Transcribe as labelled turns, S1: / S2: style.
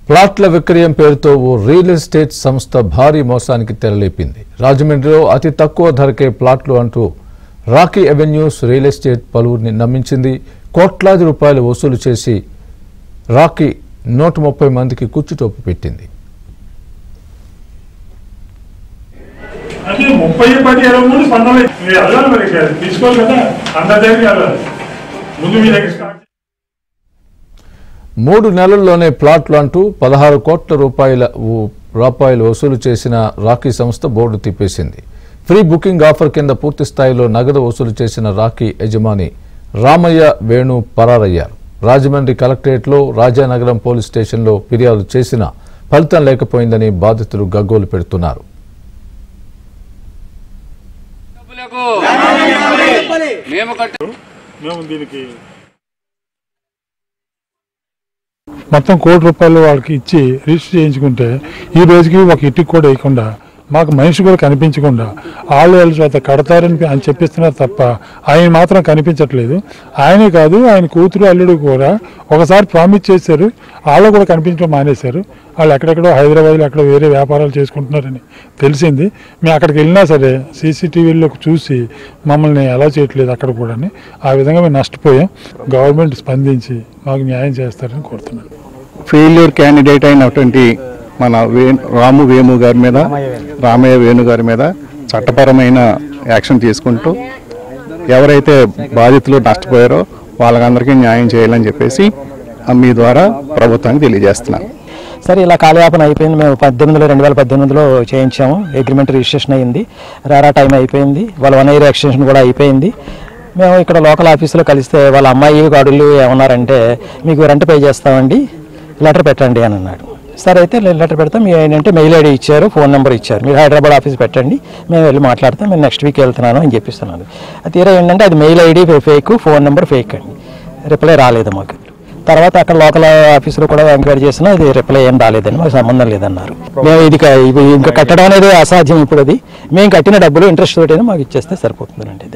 S1: ప్లాట్ల విక్రయం పేరుతో ఓ రియల్ ఎస్టేట్ సంస్థ భారీ మోసానికి తెరలేపింది. రాజమండ్రిలో అతి తక్కువ ధరకే ప్లాట్లు అంటూ రాకీ అవెన్యూస్ రియల్ ఎస్టేట్ పలువురిని నమ్మించింది. కోట్లాది రూపాయలు వసూలు చేసి రాకీ 130 మందికి కుచ్చుటోపు పెట్టింది.
S2: అది 30, 10, 23 స్పందనలు మీరు అడగాలి, మరి తీసుకోవాలి కదా, అంత దగ్గర అడగాలి ముందు మీ దగ్గర స్టార్ట్.
S1: 3 నెలల్లోనే ప్లాట్లు అంటూ 16 కోట్ల రూపాయలు వసూలు చేసిన రాకీ సంస్థ బోర్డు తిప్పేసింది. ఫ్రీ బుకింగ్ ఆఫర్ కింద పూర్తి స్థాయిలో నగదు వసూలు చేసిన రాకీ యజమాని రామయ్య వేణు పరారయ్యారు. రాజమండ్రి కలెక్టరేట్లో రాజానగరం పోలీస్ స్టేషన్లో ఫిర్యాదు చేసినా ఫలితం లేకపోయిందని బాధితులు గగ్గోలు పెడుతున్నారు.
S3: మొత్తం ₹1 కోటి వాళ్ళకి ఇచ్చి రిజిస్టర్ చేయించుకుంటే ఈ రోజుకి ఒక ఇటుకు కూడా వేయకుండా, మాకు మనిషి కూడా కనిపించకుండా వాళ్ళ చేత కడతారని అని చెప్పిస్తున్నారు తప్ప ఆయన మాత్రం కనిపించట్లేదు. ఆయనే కాదు, ఆయన కూతురు అల్లుడు కూడా ఒకసారి ప్రామిస్ చేశారు, వాళ్ళు కూడా కనిపించడం మానేశారు. వాళ్ళు ఎక్కడెక్కడో హైదరాబాద్లో ఎక్కడో వేరే వ్యాపారాలు చేసుకుంటున్నారని తెలిసింది. మేము అక్కడికి వెళ్ళినా సరే సీసీటీవీలో చూసి మమ్మల్ని ఎలా చేయట్లేదు అక్కడ కూడా. ఆ విధంగా మేము నష్టపోయాం. గవర్నమెంట్ స్పందించి మాకు న్యాయం చేస్తారని కోరుతున్నాను.
S4: ఫెయిల్యూర్ క్యాండిడేట్ అయినటువంటి మన రామయ్య వేణు గారి మీద చట్టపరమైన యాక్షన్ తీసుకుంటూ ఎవరైతే బాధితులు నష్టపోయారో వాళ్ళందరికీ న్యాయం చేయాలని చెప్పేసి మీ ద్వారా ప్రభుత్వానికి తెలియజేస్తున్నాను.
S5: సరే, ఇలా కాలయాపన అయిపోయింది. మేము 2018లో చేయించాము. అగ్రిమెంట్ రిజిస్ట్రేషన్ అయింది. రారా టైం అయిపోయింది. వాళ్ళ 1 year ఎక్స్టెన్షన్ కూడా అయిపోయింది. మేము ఇక్కడ లోకల్ ఆఫీసులో కలిస్తే వాళ్ళ అమ్మాయి గాడులు ఏమన్నారంటే, మీకు రెంట్ పే చేస్తామండి, లెటర్ పెట్టండి అని అన్నాడు. సరే అయితే లెటర్ పెడతాం. మీరు ఏంటంటే మెయిల్ ఐడి ఇచ్చారు, ఫోన్ నెంబర్ ఇచ్చారు. మీరు హైదరాబాద్ ఆఫీస్ పెట్టండి, మేము వెళ్ళి మాట్లాడతాం, మేము నెక్స్ట్ వీక్ వెళ్తున్నాను అని చెప్పిస్తున్నాను. అది తీరా ఏంటంటే అది mail ID fake, phone number fake అండి. రిప్లై రాలేదు మాకు. తర్వాత అక్కడ లోకల్ ఆఫీసులో కూడా ఎంక్వైరీ చేసినా అది రిప్లై ఏం రాలేదని, మాకు సంబంధం లేదన్నారు. మేము ఇది ఇంకా కట్టడం అనేది అసాధ్యం. ఇప్పుడు అది మేము కట్టిన డబ్బులు ఇంట్రెస్ట్ తోటి మాకు ఇచ్చేస్తే సరిపోతుందండి.